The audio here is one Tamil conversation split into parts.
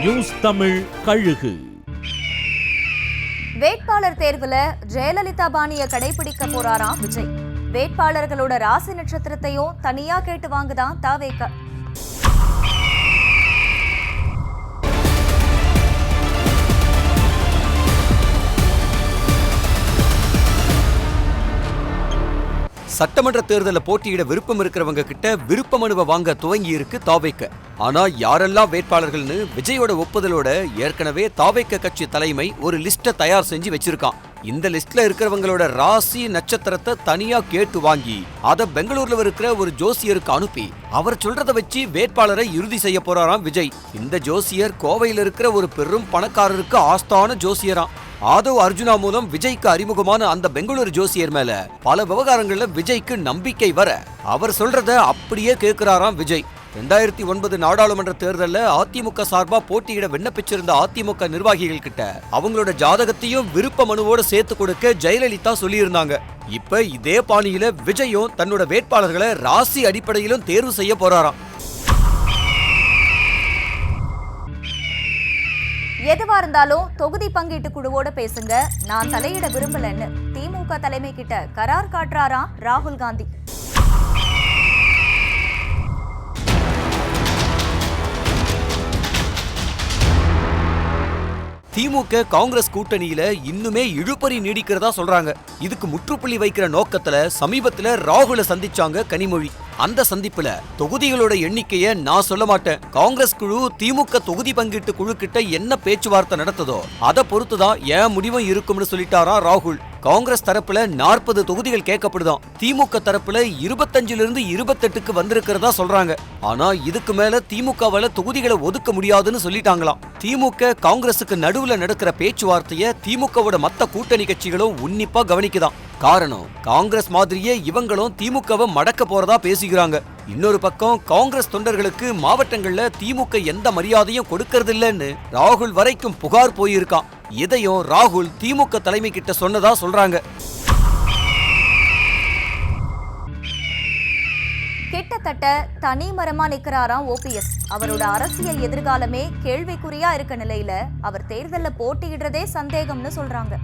நியூஸ் தமிழ் கழுகு. வேட்பாளர் தேர்வுல ஜெயலலிதா பாணியை கடைபிடிக்க போறாராம் விஜய். வேட்பாளர்களோட ராசி நட்சத்திரத்தையும் தனியா கேட்டு வாங்குதான் தாவேக. சட்டமன்ற தேர்தலில் போட்டியிட விருப்பம் இருக்கிறவங்க கிட்ட விருப்ப மனுவை வாங்க துவங்கி இருக்கு தாவேக. ஆனா யாரெல்லாம் வேட்பாளர்கள்னு விஜயோட ஒப்புதலோட ஏற்கனவே தாவேக கட்சி தலைமை ஒரு லிஸ்ட தயார் செஞ்சு வச்சிருக்கான். இந்த லிஸ்ட்ல இருக்கிறவங்களோட ராசி நட்சத்திரத்தை தனியா கேட்டு வாங்கி அத பெங்களூர்ல இருக்கிற ஒரு ஜோசியருக்கு அனுப்பி அவர் சொல்றத வச்சு வேட்பாளரை இறுதி செய்ய போறாராம் விஜய். இந்த ஜோசியர் கோவையில் இருக்கிற ஒரு பெரும் பணக்காரருக்கு ஆஸ்தான ஜோசியராம். ஆதவ் அர்ஜுனா மூலம் விஜய்க்கு அறிமுகமான அந்த பெங்களூரு ஜோசியர் மேல பல விவகாரங்கள்ல விஜய்க்கு நம்பிக்கை வர அவர் சொல்றத அப்படியே கேட்கிறாராம் விஜய். 2009 நாடாளுமன்ற தேர்தல்ல அதிமுக சார்பா போட்டியிட விண்ணப்பிச்சிருந்த அதிமுக நிர்வாகிகள் கிட்ட அவங்களோட ஜாதகத்தையும் விருப்ப மனுவோட சேர்த்து கொடுக்க ஜெயலலிதா சொல்லியிருந்தாங்க. இப்ப இதே பாணியில விஜயும் தன்னோட வேட்பாளர்களை ராசி அடிப்படையிலும் தேர்வு செய்ய போறாராம். எதுவா இருந்தாலும் தொகுதி பங்கீட்டு குழுவோட பேசுங்க, நான் தலையிட விரும்பலன்னு திமுக தலைமை கிட்ட கரார் காட்டுறாராம் ராகுல் காந்தி. திமுக காங்கிரஸ் கூட்டணியில இன்னுமே இழுபறி நீடிக்கிறதா சொல்றாங்க. இதுக்கு முற்றுப்புள்ளி வைக்கிற நோக்கத்துல சமீபத்துல ராகுல சந்திச்சாங்க கனிமொழி. அந்த சந்திப்புல தொகுதிகளோட எண்ணிக்கையை நான் சொல்ல மாட்டேன், காங்கிரஸ் குழு திமுக தொகுதி பங்கீட்டு குழு கிட்ட என்ன பேச்சுவார்த்தை நடத்ததோ அதை பொறுத்துதான் என் முடிவும் இருக்கும்னு சொல்லிட்டாரா ராகுல். காங்கிரஸ் தரப்புல 40 தொகுதிகள் கேட்கப்படுதான், திமுக தரப்புல 25 28க்கு வந்திருக்கிறதா சொல்றாங்க. ஆனா இதுக்கு மேல திமுகவால தொகுதிகளை ஒதுக்க முடியாதுன்னு சொல்லிட்டாங்களாம். திமுக காங்கிரசுக்கு நடுவுல நடக்கிற பேச்சுவார்த்தைய திமுகவோட மத்த கூட்டணி கட்சிகளும் உன்னிப்பா கவனிக்குதான். காரணம், காங்கிரஸ் மாதிரியே இவங்களும் திமுகவை மடக்க போறதா பேசிக்கிறாங்க. இன்னொரு பக்கம் காங்கிரஸ் தொண்டர்களுக்கு மாவட்டங்கள்ல திமுக எந்த மரியாதையும் கொடுக்கறது இல்லைன்னு ராகுல் வரைக்கும் புகார் போயிருக்கான். இதையும் ராகுல் திமுக தலைமை கிட்ட சொன்னதா சொல்றாங்க. கிட்டத்தட்ட தனி மரமா நிக்கிறாராம் ஓபிஎஸ். அவரோட அரசியல் எதிர்காலமே கேள்விக்குறியா இருக்க நிலையில அவர் தேர்தல்ல போட்டியிடுறதே சந்தேகம்னு சொல்றாங்க.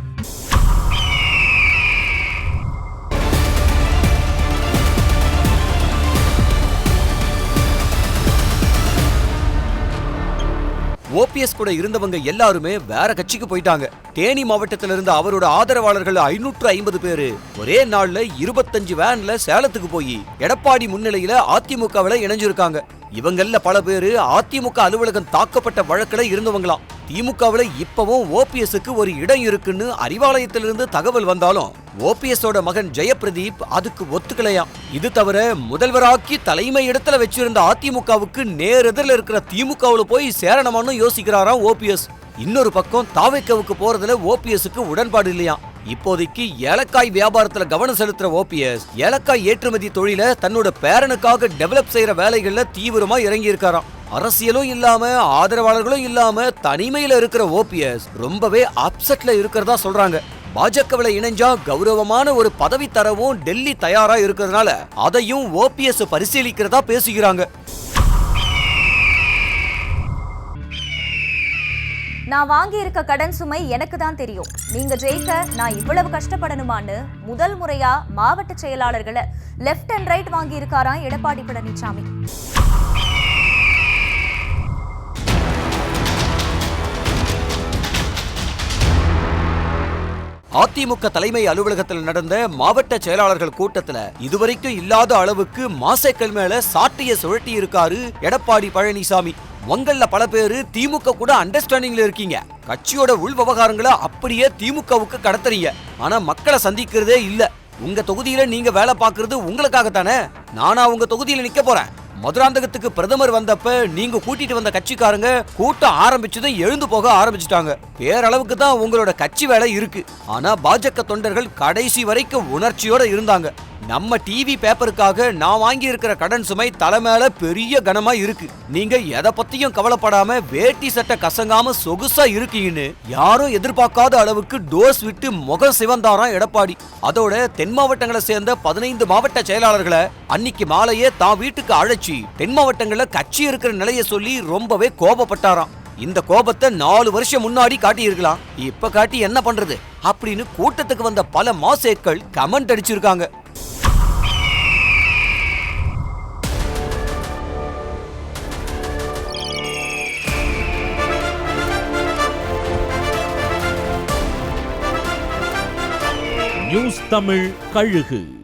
ஓபிஎஸ் கூட இருந்தவங்க எல்லாருமே வேற கட்சிக்கு போயிட்டாங்க. தேனி மாவட்டத்தில இருந்த அவரோட ஆதரவாளர்கள் 550 பேரு ஒரே நாள்ல 25 வேன்ல சேலத்துக்கு போய் எடப்பாடி முன்னிலையில அதிமுகவில் இணைஞ்சிருக்காங்க. இவங்கள பல பேரு அதிமுக அலுவலகம் தாக்கப்பட்ட வழக்குல இருந்தவங்களாம். திமுகவுல இப்பவும் ஓபிஎஸ்க்கு ஒரு இடம் இருக்குன்னு அறிவாலயத்திலிருந்து தகவல் வந்தாலும் ஓபிஎஸோட மகன் ஜெயபிரதீப் அதுக்கு ஒத்துக்கலையாம். இது தவிர முதல்வராக்கி தலைமை இடத்துல வச்சிருந்த அதிமுகவுக்கு நேரெதிரில் இருக்கிற திமுகவுல போய் சேரணுமான்னு யோசிக்கிறாராம் ஓபிஎஸ். இன்னொரு பக்கம் தாவேக்காவுக்கு போறதுல ஓபிஎஸ்க்கு உடன்பாடு இல்லையாம். இப்போதைக்கு ஏலக்காய் வியாபாரத்துல கவனம் செலுத்துற ஓபிஎஸ் ஏலக்காய் ஏற்றுமதி தொழில தன்னோட பேரனுக்காக டெவலப் செய்யற வேலைகள்ல தீவிரமா இறங்கி இருக்காராம். அரசியலும் இல்லாம ஆதரவாளர்களும் இல்லாம தனிமையில இருக்கிற ஓபிஎஸ் ரொம்பவே அப்செட்ல இருக்கிறதா சொல்றாங்க. பாஜகவில் இணைஞ்சா கௌரவமான ஒரு பதவி தரவும் டெல்லி தயாரா இருக்கிறதுனால அதையும் ஓபிஎஸ் பரிசீலிக்கிறதா பேசுகிறாங்க. நான் வாங்கி இருக்க கடன் சுமை எனக்கு தான் தெரியும், நீங்க ஜெயிக்க நான் இவ்வளவு கஷ்டப்படணுமான்னு முதல் முறையா மாவட்ட செயலாளர்களை லெப்ட் அண்ட் ரைட் வாங்கி இருக்காராம் எடப்பாடி பழனிசாமி. அதிமுக தலைமை அலுவலகத்தில் நடந்த மாவட்ட செயலாளர்கள் கூட்டத்துல இதுவரைக்கும் இல்லாத அளவுக்கு மாசேக்கள் மேல சாட்டைய சுழட்டி இருக்காரு எடப்பாடி பழனிசாமி. உங்கள பல பேரு திமுக கூட அண்டர்ஸ்டாண்டிங்ல இருக்கீங்க, கட்சியோட உள் விவகாரங்களை அப்படியே திமுகவுக்கு கடத்துறீங்க. ஆனா மக்களை சந்திக்கிறதே இல்ல. உங்க தொகுதியில நீங்க வேலை பாக்குறது உங்களுக்காகத்தானே. நானா உங்க தொகுதியில நிக்க போறேன். மதுராந்தகத்துக்கு பிரதமர் வந்தப்ப நீங்க கூட்டிட்டு வந்த கட்சிக்காரங்க கூட்டம் ஆரம்பிச்சதும் எழுந்து போக ஆரம்பிச்சுட்டாங்க. பேரளவுக்கு தான் உங்களோட கட்சி வேலை இருக்கு. ஆனா பாஜக தொண்டர்கள் கடைசி வரைக்கும் உணர்ச்சியோட இருந்தாங்க. நம்ம டிவி பேப்பருக்காக நான் வாங்கி இருக்கிற கடன் சுமை தலை மேல பெரிய கனமா இருக்கு. நீங்க எதை பத்தியும் கவலைப்படாம வேட்டி சட்டை கசங்காம சொகுசா இருக்கீங்கன்னு யாரும் எதிர்பார்க்காத அளவுக்கு டோஸ் விட்டு முகம் சிவந்தாராம் எடப்பாடி. அதோட தென் மாவட்டங்களை சேர்ந்த 15 மாவட்ட செயலாளர்களை அன்னைக்கு மாலையே தான் வீட்டுக்கு அழைச்சி தென் மாவட்டங்கள்ல கட்சி இருக்கிற நிலையை சொல்லி ரொம்பவே கோபப்பட்டாராம். இந்த கோபத்தை 4 வருஷம் முன்னாடி காட்டியிருக்கலாம், இப்ப காட்டி என்ன பண்றது அப்படின்னு கூட்டத்துக்கு வந்த பல மாசேட்கள் கமெண்ட் அடிச்சிருக்காங்க. நியூஸ் தமிழ் கழுகு.